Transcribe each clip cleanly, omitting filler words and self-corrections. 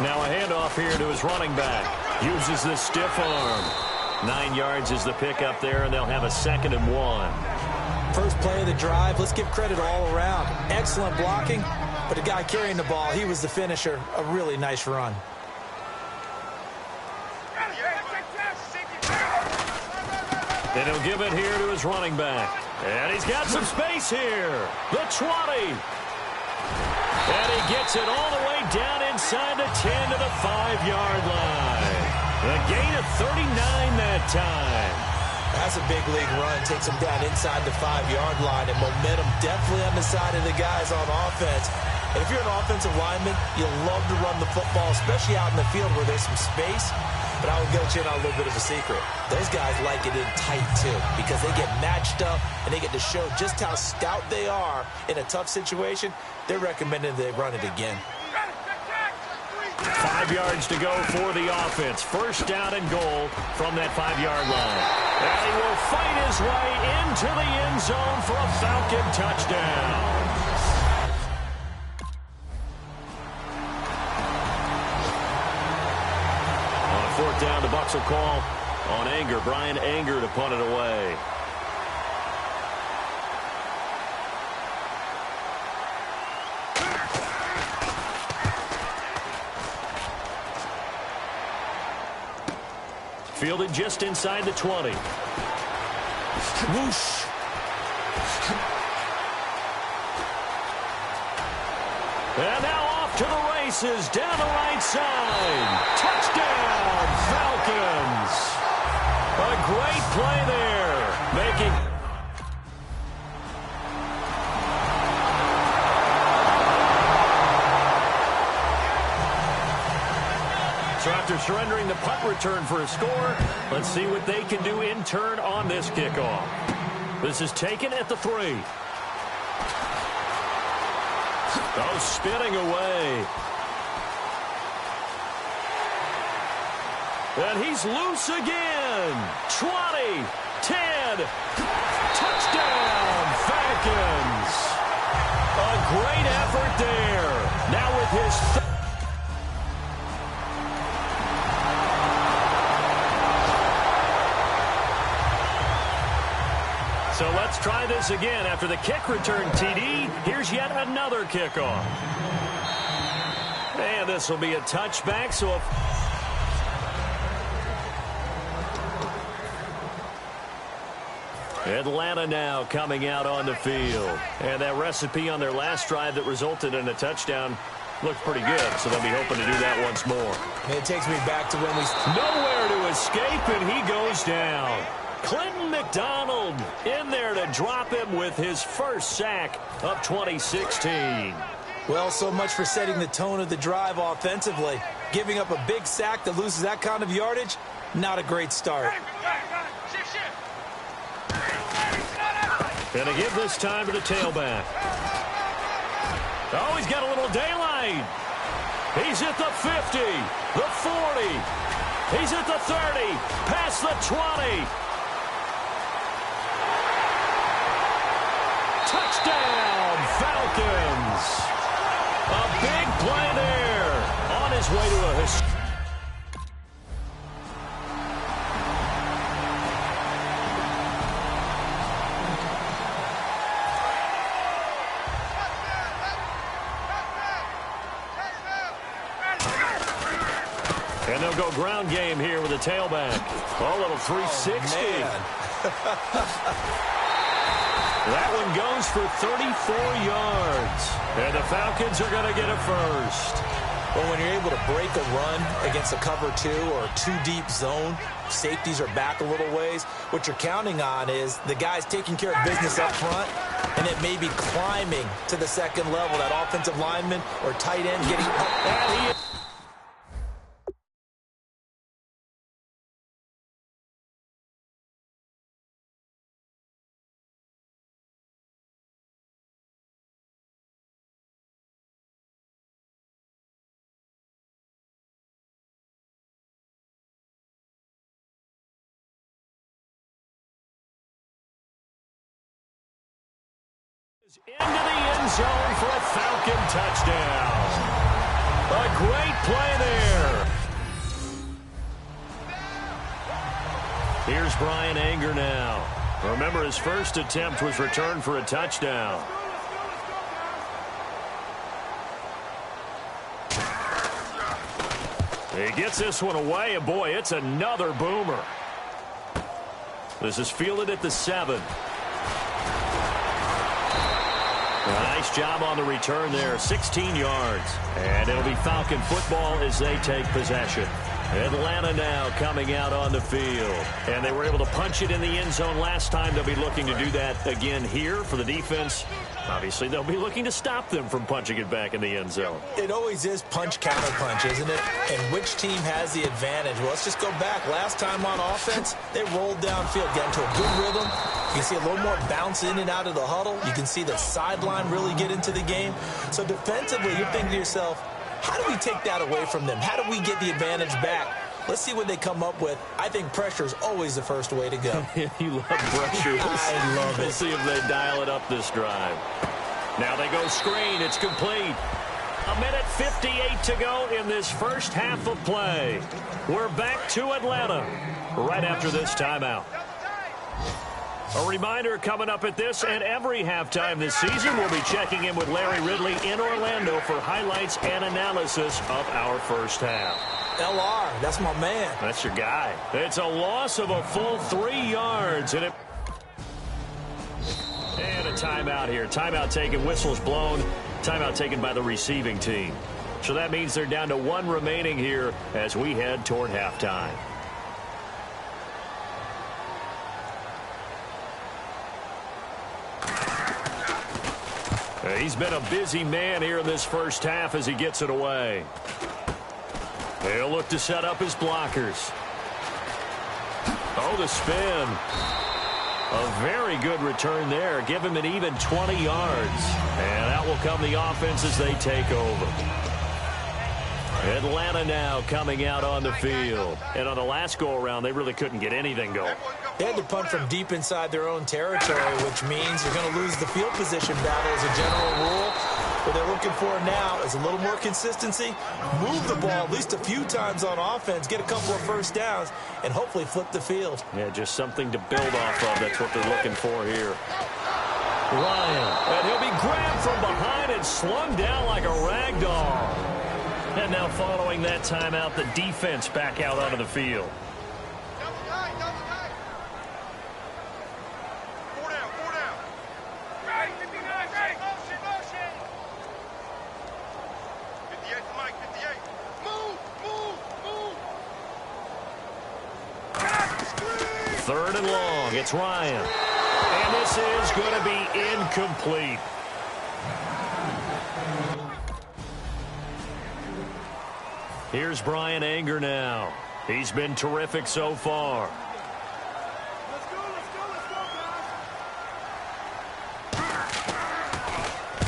Now a handoff here to his running back. Uses the stiff arm. 9 yards is the pickup there, and they'll have a 2nd and 1. First play of the drive, let's give credit all around. Excellent blocking, but the guy carrying the ball, he was the finisher. A really nice run. And he'll give it here to his running back. And he's got some space here. The 20. And he gets it all the way down inside the 10 to the 5-yard line. A gain of 39 that time. That's a big league run. Takes him down inside the 5-yard line. And momentum definitely on the side of the guys on offense. And if you're an offensive lineman, you love to run the football, especially out in the field where there's some space. But I will get you in on a little bit of a secret. Those guys like it in tight, too, because they get matched up and they get to show just how stout they are in a tough situation. They're recommending they run it again. 5 yards to go for the offense. First down and goal from that 5-yard line. And he will fight his way into the end zone for a Falcon touchdown. Fourth down, the Bucs will call on Anger. Brian Anger to punt it away. Fielded just inside the 20. Whoosh. And now off to the races down the right side. Touchdown, Falcons. A great play there. Making... So after surrendering the punt return for a score, let's see what they can do in turn on this kickoff. This is taken at the 3. Oh, spinning away. And he's loose again. 20, 10. Touchdown, Falcons. A great effort there. Now with his... So let's try this again. After the kick return TD, here's yet another kickoff. And this will be a touchback, so if... Atlanta now coming out on the field. And that recipe on their last drive that resulted in a touchdown looked pretty good, so they'll be hoping to do that once more. And it takes me back to when we... Nowhere to escape, and he goes down. Clinton McDonald in there to drop him with his first sack of 2016. Well, so much for setting the tone of the drive offensively. Giving up a big sack that loses that kind of yardage, not a great start. Gonna give this time to the tailback. Oh, he's got a little daylight. He's at the 50, the 40. He's at the 30, past the 20. Touchdown, Falcons. A big play there. On his way to a... And they'll go ground game here with a tailback. Oh, a little 360. That one goes for 34 yards. And the Falcons are going to get a first. Well, when you're able to break a run against a cover 2 or a 2-deep zone, safeties are back a little ways. What you're counting on is the guys taking care of business up front and then maybe climbing to the second level. That offensive lineman or tight end getting up. And he... into the end zone for a Falcon touchdown. A great play there. Here's Brian Anger now. Remember, his first attempt was returned for a touchdown. He gets this one away, and boy, it's another boomer. This is fielded at the 7. A nice job on the return there, 16 yards. And it'll be Falcon football as they take possession. Atlanta now coming out on the field. And they were able to punch it in the end zone last time. They'll be looking to do that again here for the defense. Obviously, they'll be looking to stop them from punching it back in the end zone. It always is punch, counter punch, isn't it? And which team has the advantage? Well, let's just go back. Last time on offense, they rolled downfield, got into a good rhythm. You can see a little more bounce in and out of the huddle. You can see the sideline really get into the game. So defensively, you're thinking to yourself, how do we take that away from them? How do we get the advantage back? Let's see what they come up with. I think pressure is always the first way to go. You love pressure. I love it. We'll see if they dial it up this drive. Now they go screen. It's complete. 1:58 to go in this first half of play. We're back to Atlanta right after this timeout. A reminder coming up at this and every halftime this season, we'll be checking in with Larry Ridley in Orlando for highlights and analysis of our first half. LR, that's my man. That's your guy. It's a loss of a full 3 yards. And a timeout here. Timeout taken, whistles blown. Timeout taken by the receiving team. So that means they're down to 1 remaining here as we head toward halftime. He's been a busy man here in this first half as he gets it away. He'll look to set up his blockers. Oh, the spin. A very good return there. Give him an even 20 yards. And out will come the offense as they take over. Atlanta now coming out on the field. And on the last go-around, they really couldn't get anything going. They had to punt from deep inside their own territory, which means you're going to lose the field position battle as a general rule. What they're looking for now is a little more consistency, move the ball at least a few times on offense, get a couple of first downs, and hopefully flip the field. Yeah, just something to build off of. That's what they're looking for here. Ryan, and he'll be grabbed from behind and slung down like a rag doll. And now following that timeout, the defense back out onto the field. Third and long. It's Ryan. And this is going to be incomplete. Here's Brian Anger now. He's been terrific so far.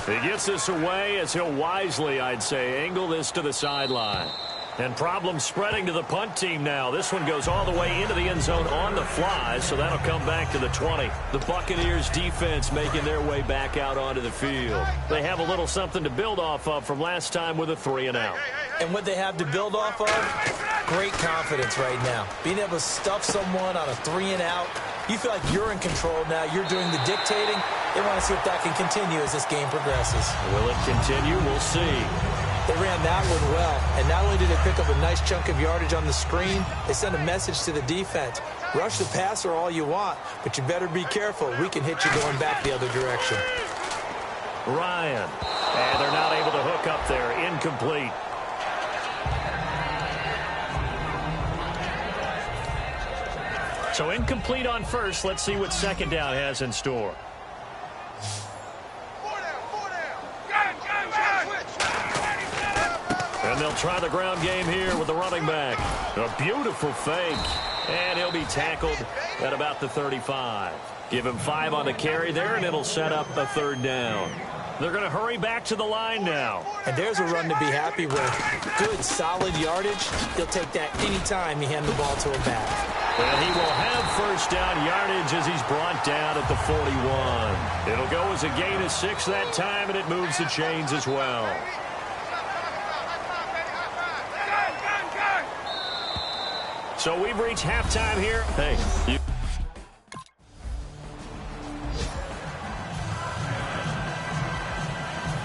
He gets this away as he'll wisely, I'd say, angle this to the sideline. And problems spreading to the punt team now. This one goes all the way into the end zone on the fly, so that'll come back to the 20. The Buccaneers defense making their way back out onto the field. They have a little something to build off of from last time with a 3-and-out. And what they have to build off of, great confidence right now. Being able to stuff someone on a 3-and-out, you feel like you're in control now. You're doing the dictating. They want to see if that can continue as this game progresses. Will it continue? We'll see. They ran that one well, and not only did they pick up a nice chunk of yardage on the screen, they sent a message to the defense. Rush the passer all you want, but you better be careful. We can hit you going back the other direction. Ryan, and they're not able to hook up there. Incomplete. So incomplete on first. Let's see what second down has in store. And they'll try the ground game here with the running back. A beautiful fake. And he'll be tackled at about the 35. Give him 5 on the carry there, and it'll set up a third down. They're going to hurry back to the line now. And there's a run to be happy with. Good, solid yardage. He'll take that anytime you hand the ball to him back. And he will have first down yardage as he's brought down at the 41. It'll go as a gain of 6 that time, and it moves the chains as well. So we've reached halftime here. Hey,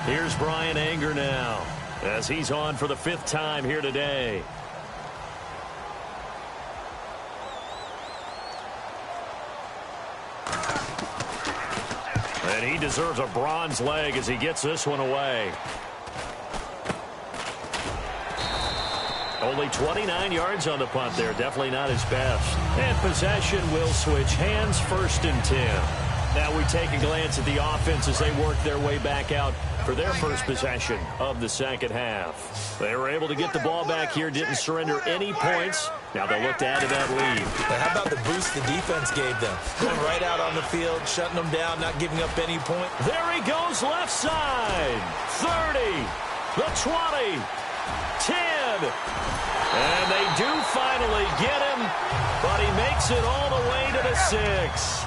here's Brian Anger now as he's on for the 5th time here today. And he deserves a bronze leg as he gets this one away. Only 29 yards on the punt there. Definitely not his best. And possession will switch hands, 1st and 10. Now we take a glance at the offense as they work their way back out for their first possession of the 2nd half. They were able to get the ball back here, didn't surrender any points. Now they'll look to add to that lead. Now how about the boost the defense gave them? Going right out on the field, shutting them down, not giving up any point. There he goes, left side. 30, the 20, 10. And they do finally get him, but he makes it all the way to the 6.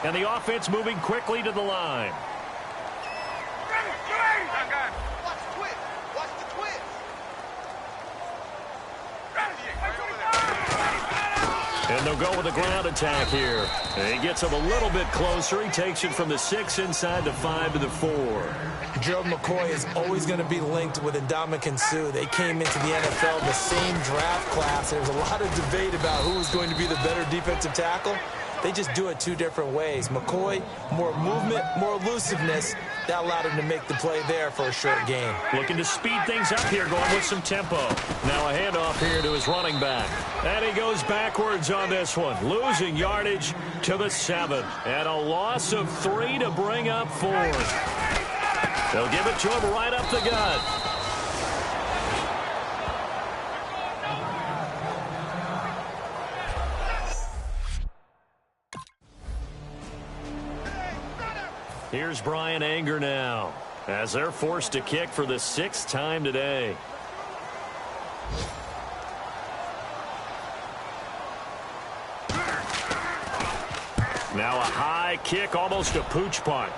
And the offense moving quickly to the line. And they'll go with a ground attack here. And he gets him a little bit closer. He takes it from the 6 inside the 5 to the 4. Gerald McCoy is always going to be linked with Ndamukong Suh. They came into the NFL the same draft class. There's a lot of debate about who was going to be the better defensive tackle. They just do it 2 different ways. McCoy, more movement, more elusiveness. That allowed him to make the play there for a short gain. Looking to speed things up here, going with some tempo. Now a handoff here to his running back. And he goes backwards on this one, losing yardage to the 7. And a loss of 3 to bring up 4th. They'll give it to him right up the gut. Here's Brian Anger now as they're forced to kick for the 6th time today. Now a high kick, almost a pooch punt.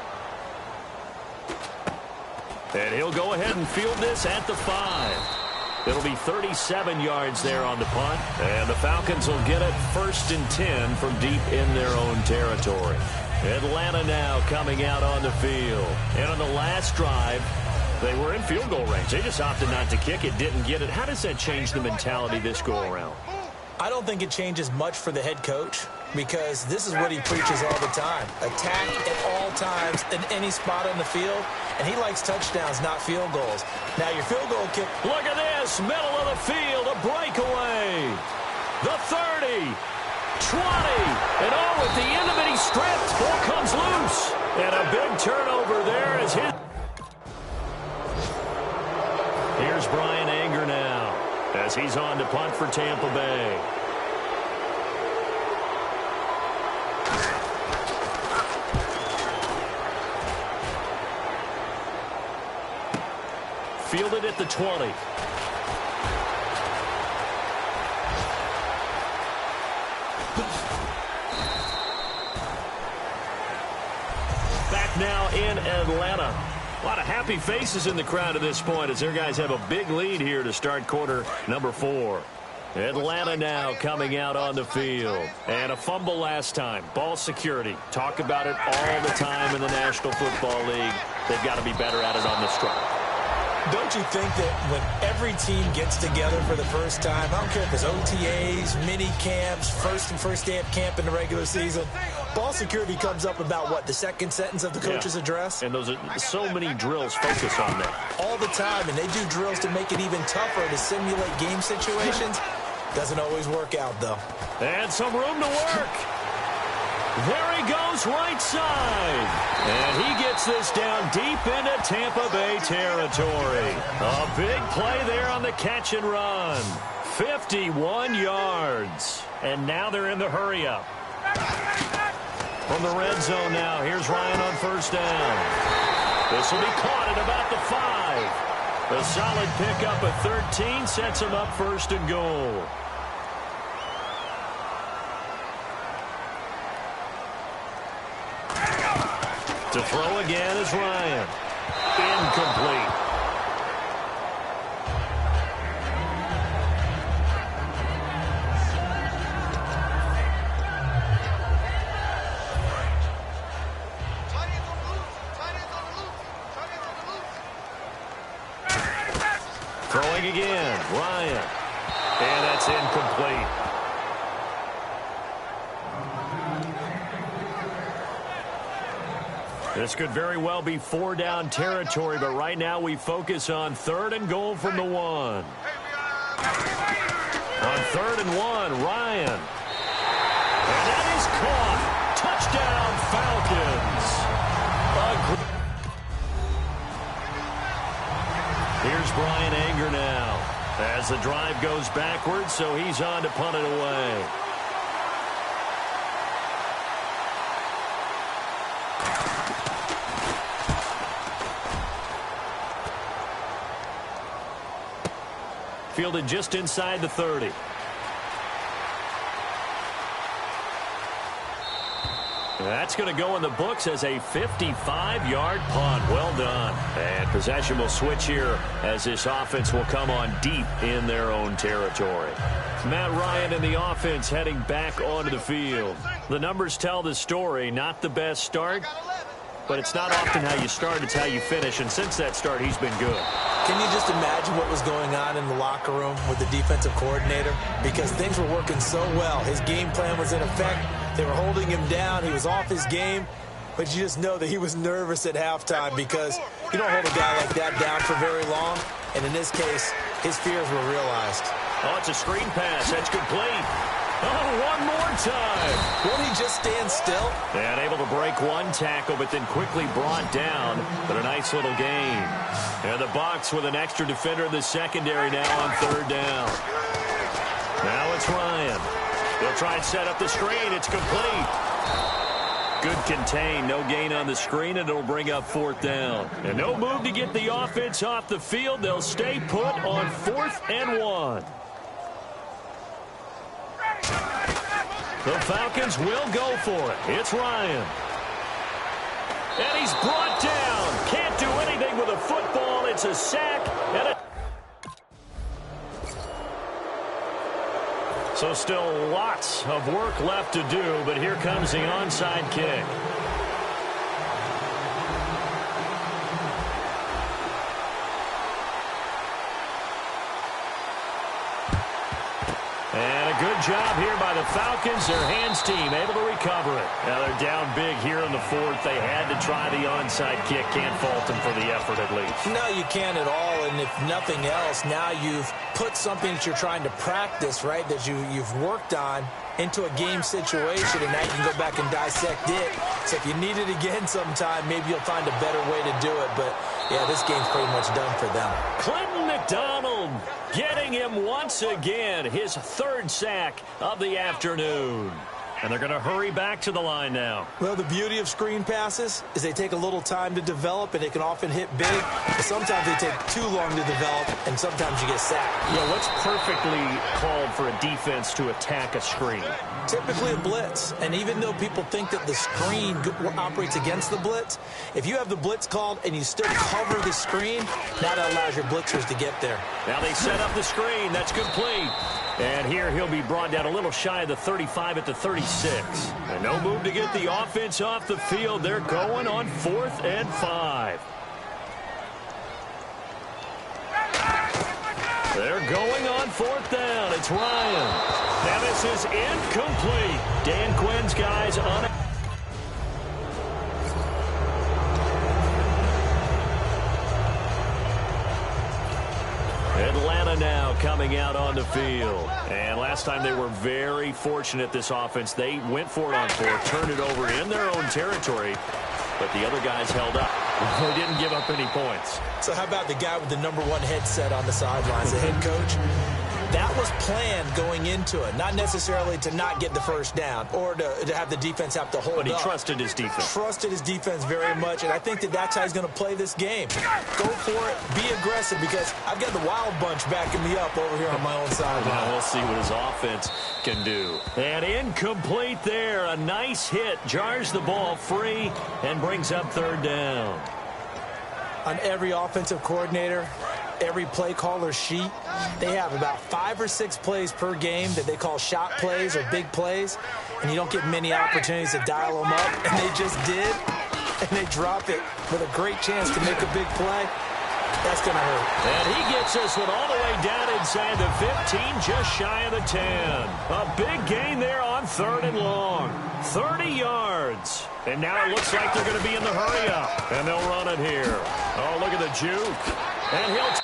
And he'll go ahead and field this at the 5. It'll be 37 yards there on the punt. And the Falcons will get it 1st and 10 from deep in their own territory. Atlanta now coming out on the field. And on the last drive, they were in field goal range. They just opted not to kick it, didn't get it. How does that change the mentality this go-around? I don't think it changes much for the head coach because this is what he preaches all the time. Attack at all times in any spot on the field. And he likes touchdowns, not field goals. Now, your field goal kick. Look at this. Middle of the field. A breakaway. The 30. 20. And oh, at the end of it, he stripped. Ball comes loose. And a big turnover there is his. Here's Brian Anger now as he's on to punt for Tampa Bay. Fielded at the 20. Back now in Atlanta. A lot of happy faces in the crowd at this point as their guys have a big lead here to start quarter number 4. Atlanta now coming out on the field. And a fumble last time. Ball security. Talk about it all the time in the National Football League. They've got to be better at it on this drive. Don't you think that when every team gets together for the first time, I don't care if it's OTAs, mini camps, first day of camp in the regular season, ball security comes up about, what, the second sentence of the coach's address? And those are so many drills focus on that. All the time, and they do drills to make it even tougher to simulate game situations. Doesn't always work out, though. And some room to work. There he goes right side. And he gets this down deep into Tampa Bay territory. A big play there on the catch and run. 51 yards. And now they're in the hurry-up. From the red zone now, here's Ryan on first down. This will be caught at about the 5. A solid pickup at 13 sets him up first and goal. To throw again is Ryan. Incomplete. Throwing again, Ryan. And that's incomplete. This could very well be 4-down territory, but right now we focus on 3rd and goal from the 1. On 3rd and 1, Ryan. And that is caught. Touchdown, Falcons. Here's Brian Anger now. As the drive goes backwards, so he's on to punt it away. Fielded just inside the 30. That's going to go in the books as a 55-yard punt. Well done. And possession will switch here as this offense will come on deep in their own territory. Matt Ryan and the offense heading back onto the field. The numbers tell the story. Not the best start, but it's not often how you start, it's how you finish. And since that start, he's been good. Can you just imagine what was going on in the locker room with the defensive coordinator? Because things were working so well. His game plan was in effect. They were holding him down. He was off his game. But you just know that he was nervous at halftime because you don't hold a guy like that down for very long. And in this case, his fears were realized. Oh, it's a screen pass. That's complete. Oh, one more time. Won't he just stand still? And able to break one tackle, but then quickly brought down. But a nice little gain. And the Bucs with an extra defender in the secondary now on 3rd down. Now it's Ryan. They'll try and set up the screen. It's complete. Good contain. No gain on the screen, and it'll bring up 4th down. And no move to get the offense off the field. They'll stay put on 4th and 1. The Falcons will go for it. It's Ryan. And he's brought down. Can't do anything with a football. It's a sack. And so still lots of work left to do, but here comes the onside kick. And a good job here by the Falcons. Their hands team able to recover it. Now they're down big here in the 4th. They had to try the onside kick. Can't fault them for the effort at least. No, you can't at all. And if nothing else, now you've put something that you're trying to practice, right, that you've worked on into a game situation, and now you can go back and dissect it. So if you need it again sometime, maybe you'll find a better way to do it. But, yeah, this game's pretty much done for them. Clinton McDonald getting him once again, his 3rd sack of the afternoon. And they're going to hurry back to the line now. Well, the beauty of screen passes is they take a little time to develop, and they can often hit big. But sometimes they take too long to develop, and sometimes you get sacked. Yeah, what's perfectly called for a defense to attack a screen? Typically a blitz. And even though people think that the screen operates against the blitz, if you have the blitz called and you still cover the screen, now that allows your blitzers to get there. Now they set up the screen. That's complete. And here he'll be brought down a little shy of the 35 at the 36. And no move to get the offense off the field. They're going on 4th and 5. They're going on 4th down. It's Ryan. Now this is incomplete. Dan Quinn's guys on it. Atlanta now coming out on the field. And last time they were very fortunate, this offense. They went for it on 4th, turned it over in their own territory, but the other guys held up. They didn't give up any points. So how about the guy with the #1 headset on the sidelines, the head coach? That was planned going into it, not necessarily to not get the 1st down or to have the defense have to hold up. But he trusted his defense. Trusted his defense very much, and I think that that's how he's going to play this game. Go for it. Be aggressive, because I've got the wild bunch backing me up over here on my own sideline. Now we'll see what his offense can do. And incomplete there. A nice hit. Jars the ball free and brings up 3rd down. On every offensive coordinator, every play caller sheet, they have about 5 or 6 plays per game that they call shot plays or big plays, and you don't get many opportunities to dial them up, and they just did, and they drop it with a great chance to make a big play. That's going to hurt. And he gets this one all the way down inside the 15, just shy of the 10. A big gain there on 3rd and long. 30 yards. And now it looks like they're going to be in the hurry up. And they'll run it here. Oh, look at the juke. And he'll...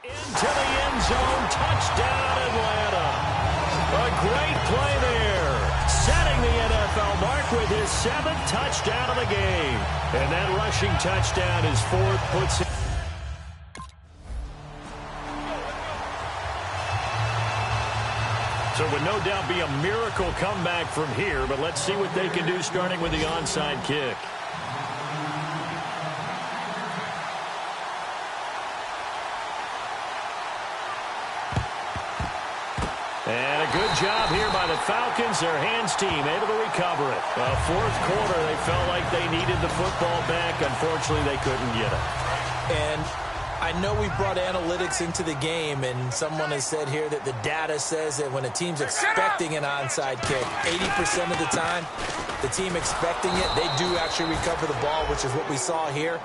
into the end zone. Touchdown, Atlanta. A great play there. Setting the NFL mark with his 7th touchdown of the game. And that rushing touchdown is 4th, puts him. So it would no doubt be a miracle comeback from here, but let's see what they can do starting with the onside kick. And a good job here by the Falcons, their hands team, able to recover it. 4th quarter, they felt like they needed the football back. Unfortunately, they couldn't get it. And I know we brought analytics into the game, and someone has said here that the data says that when a team's expecting an onside kick, 80% of the time, the team expecting it, they do actually recover the ball, which is what we saw here.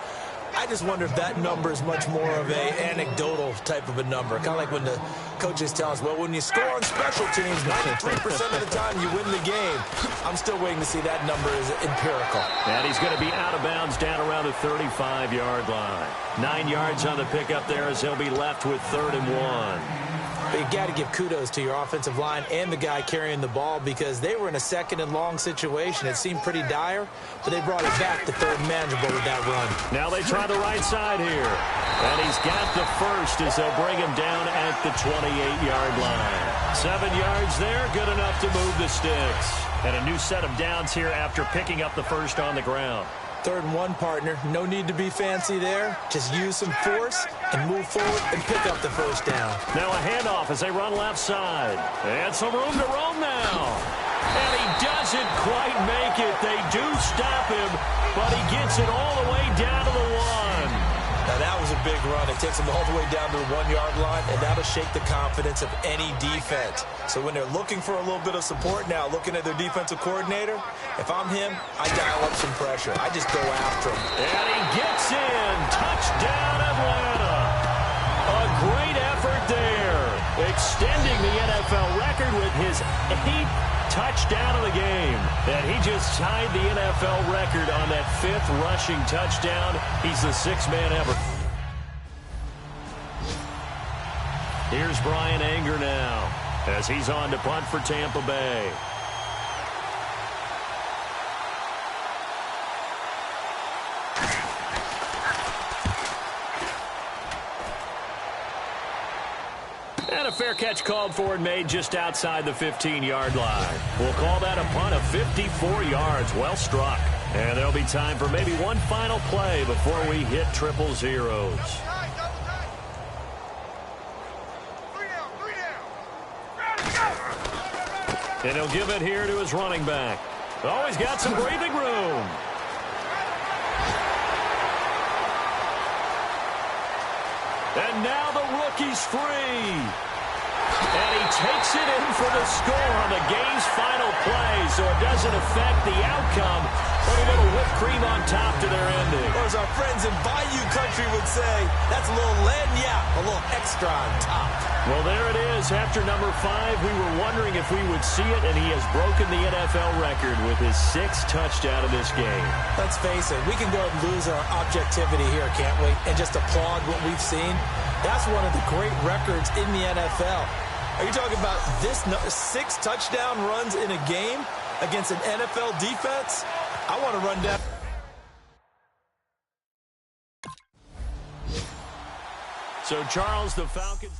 I just wonder if that number is much more of a anecdotal type of a number. Kind of like when the coaches tell us, well, when you score on special teams, 93% of the time you win the game. I'm still waiting to see that number is empirical. And he's going to be out of bounds down around the 35-yard line. 9 yards on the pickup there as he'll be left with 3rd and 1. But you got to give kudos to your offensive line and the guy carrying the ball because they were in a 2nd and long situation. It seemed pretty dire, but they brought it back to 3rd and manageable with that run. Now they try the right side here. And he's got the first as they'll bring him down at the 28-yard line. 7 yards there, good enough to move the sticks. And a new set of downs here after picking up the first on the ground. 3rd and 1, partner. No need to be fancy there. Just use some force and move forward and pick up the first down. Now a handoff as they run left side. And some room to roam now. And he doesn't quite make it. They do stop him, but he gets it all the way down to the 1. Now, that was a big run. It takes them all the way down to the 1-yard line, and that'll shake the confidence of any defense. So when they're looking for a little bit of support now, looking at their defensive coordinator, if I'm him, I dial up some pressure. I just go after him. And he gets in. Touchdown, Atlanta. A great effort there. Extending the NFL record with his 8th touchdown of the game. And he just tied the NFL record on that 5th rushing touchdown. He's the 6th man ever. Here's Brian Anger now as he's on to punt for Tampa Bay. And a fair catch called for and made just outside the 15-yard line. We'll call that a punt of 54 yards. Well struck. And there'll be time for maybe one final play before we hit triple zeros. And he'll give it here to his running back. Oh, he's got some breathing room. And now the rookie's free. And he takes it in for the score on the game's final play, so it doesn't affect the outcome, but a little whipped cream on top to their ending. Or as our friends in Bayou Country would say, that's a little lagniappe, a little extra on top. Well, there it is. After number 5, we were wondering if we would see it, and he has broken the NFL record with his 6th touchdown of this game. Let's face it, we can go and lose our objectivity here, can't we? And just applaud what we've seen. That's one of the great records in the NFL. Are you talking about this 6 touchdown runs in a game against an NFL defense? I want to run down. So, Charles, the Falcons...